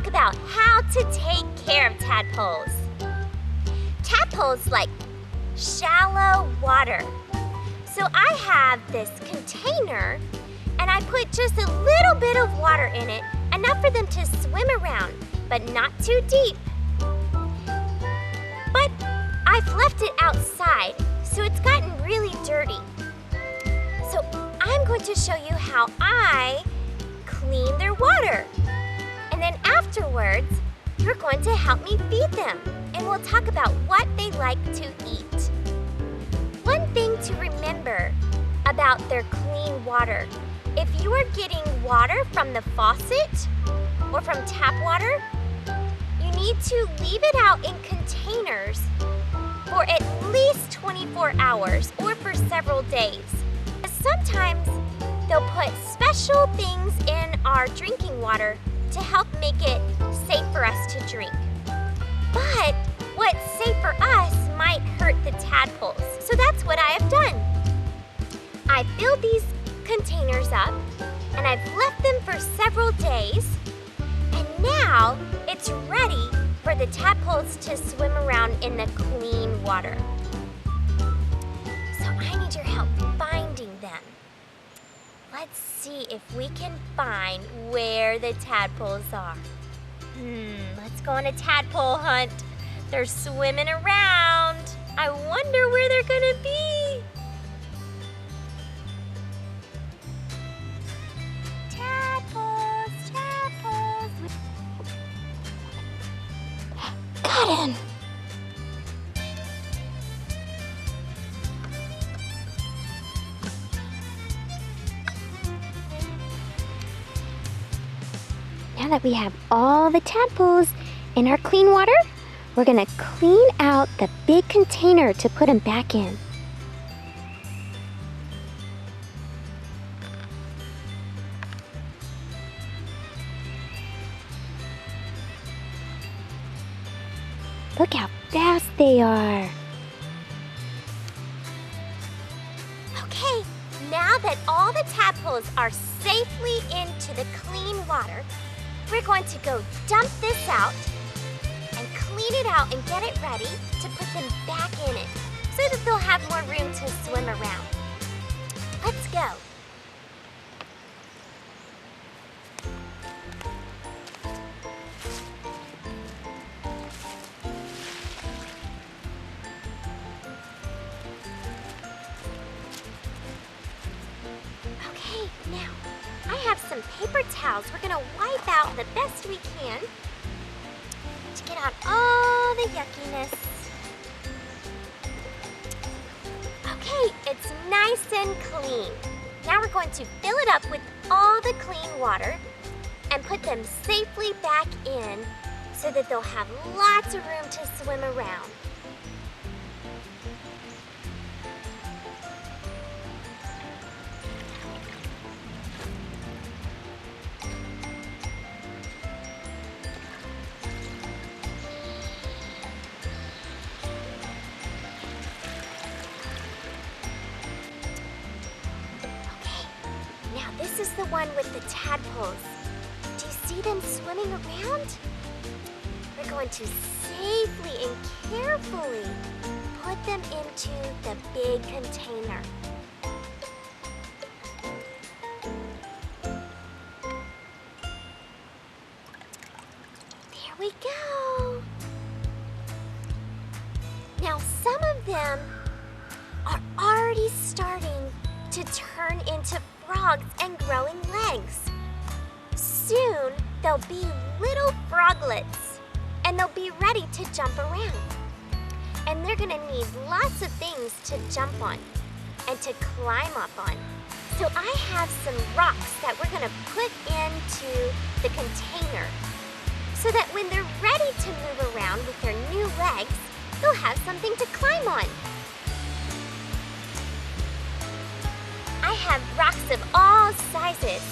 talk about how to take care of tadpoles. Tadpoles like shallow water. So I have this container and I put just a little bit of water in it, enough for them to swim around, but not too deep. But I've left it outside, so it's gotten really dirty. So I'm going to show you how I clean their water. And then afterwards, you're going to help me feed them. And we'll talk about what they like to eat. One thing to remember about their clean water, if you are getting water from the faucet or from tap water, you need to leave it out in containers for at least 24 hours or for several days. Sometimes they'll put special things in our drinking water to help make it safe for us to drink. But what's safe for us might hurt the tadpoles, so that's what I have done. I filled these containers up and I've left them for several days, and now it's ready for the tadpoles to swim around in the clean water. So I need your help finding them. Let's see if we can find where the tadpoles are. Let's go on a tadpole hunt. They're swimming around. I wonder where they're gonna be. Tadpoles, tadpoles. Got him. Now that we have all the tadpoles in our clean water, we're gonna clean out the big container to put them back in. Look how fast they are. Okay, now that all the tadpoles are safely into the clean water, we're going to go dump this out and clean it out and get it ready to put them back in it so that they'll have more room to swim around. Let's go. Okay, now I have some paper towels. We're gonna wipe out the best we can to get out all the yuckiness. Okay, it's nice and clean. Now we're going to fill it up with all the clean water and put them safely back in so that they'll have lots of room to swim around. This is the one with the tadpoles. Do you see them swimming around? We're going to safely and carefully put them into the big container. There we go. Now some of them are already starting to turn into frogs and growing legs. Soon, they'll be little froglets and they'll be ready to jump around. And they're gonna need lots of things to jump on and to climb up on. So I have some rocks that we're gonna put into the container so that when they're ready to move around with their new legs, they'll have something to climb on. I have rocks of all sizes.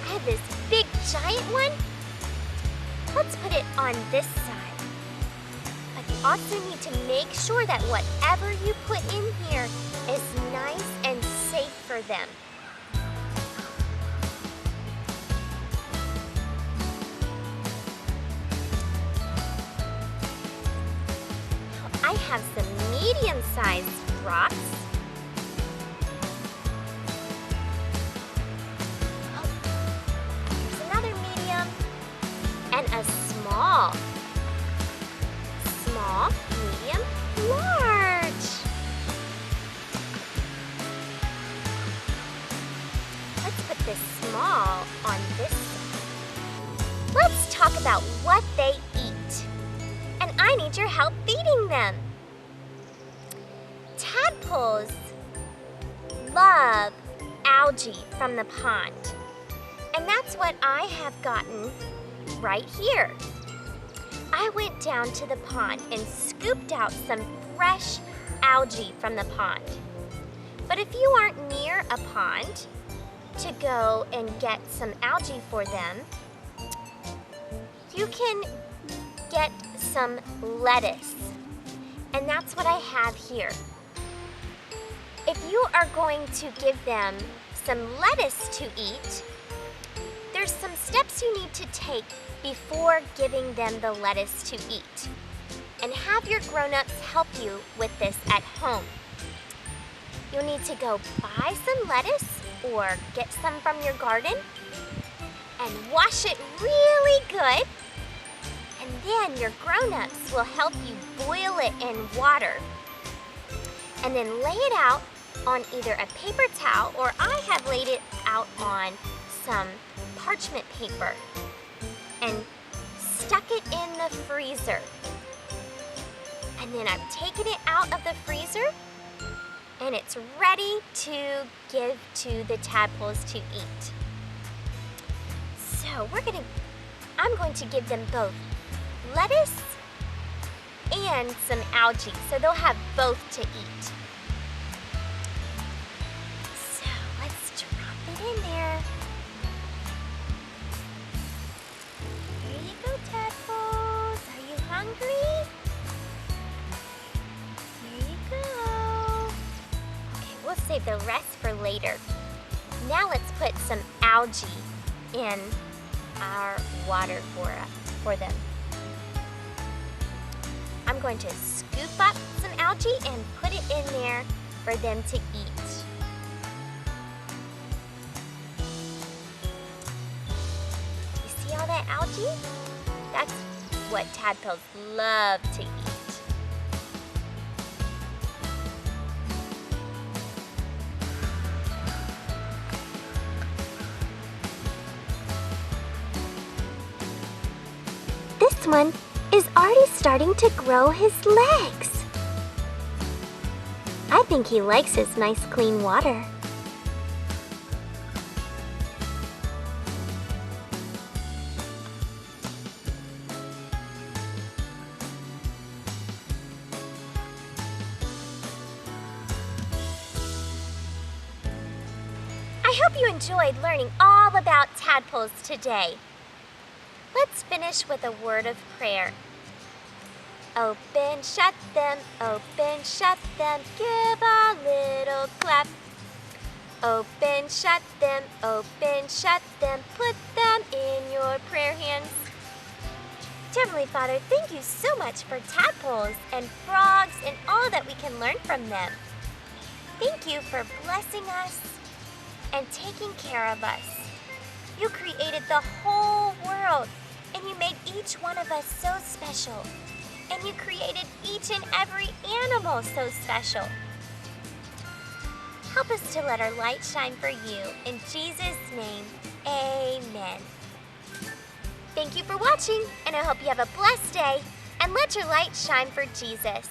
I have this big giant one. Let's put it on this side. But you also need to make sure that whatever you put in here is nice and safe for them. I have some medium-sized rocks. Oh, here's another medium. And a small. Small, medium, large. Let's put this small on this side. Let's talk about what they eat. And I need your help feeding them. Tadpoles love algae from the pond. And that's what I have gotten right here. I went down to the pond and scooped out some fresh algae from the pond. But if you aren't near a pond to go and get some algae for them, you can get some lettuce. And that's what I have here. If you are going to give them some lettuce to eat, there's some steps you need to take before giving them the lettuce to eat. And have your grown-ups help you with this at home. You'll need to go buy some lettuce or get some from your garden and wash it really good. And then your grown-ups will help you boil it in water. And then lay it out on either a paper towel, or I have laid it out on some parchment paper and stuck it in the freezer. And then I've taken it out of the freezer and it's ready to give to the tadpoles to eat. So I'm going to give them both lettuce and some algae, so they'll have both to eat. So let's drop it in there. Here you go, tadpoles. Are you hungry? Here you go. Okay, we'll save the rest for later. Now let's put some algae in our water for them. I'm going to scoop up some algae and put it in there for them to eat. You see all that algae? That's what tadpoles love to eat. This one is already starting to grow his legs. I think he likes his nice clean water. I hope you enjoyed learning all about tadpoles today. Let's finish with a word of prayer. Open, shut them, give a little clap. Open, shut them, put them in your prayer hands. Heavenly Father, thank you so much for tadpoles and frogs and all that we can learn from them. Thank you for blessing us and taking care of us. You created the whole world, and you made each one of us so special. And you created each and every animal so special. Help us to let our light shine for you. In Jesus' name, amen. Thank you for watching, and I hope you have a blessed day, and let your light shine for Jesus.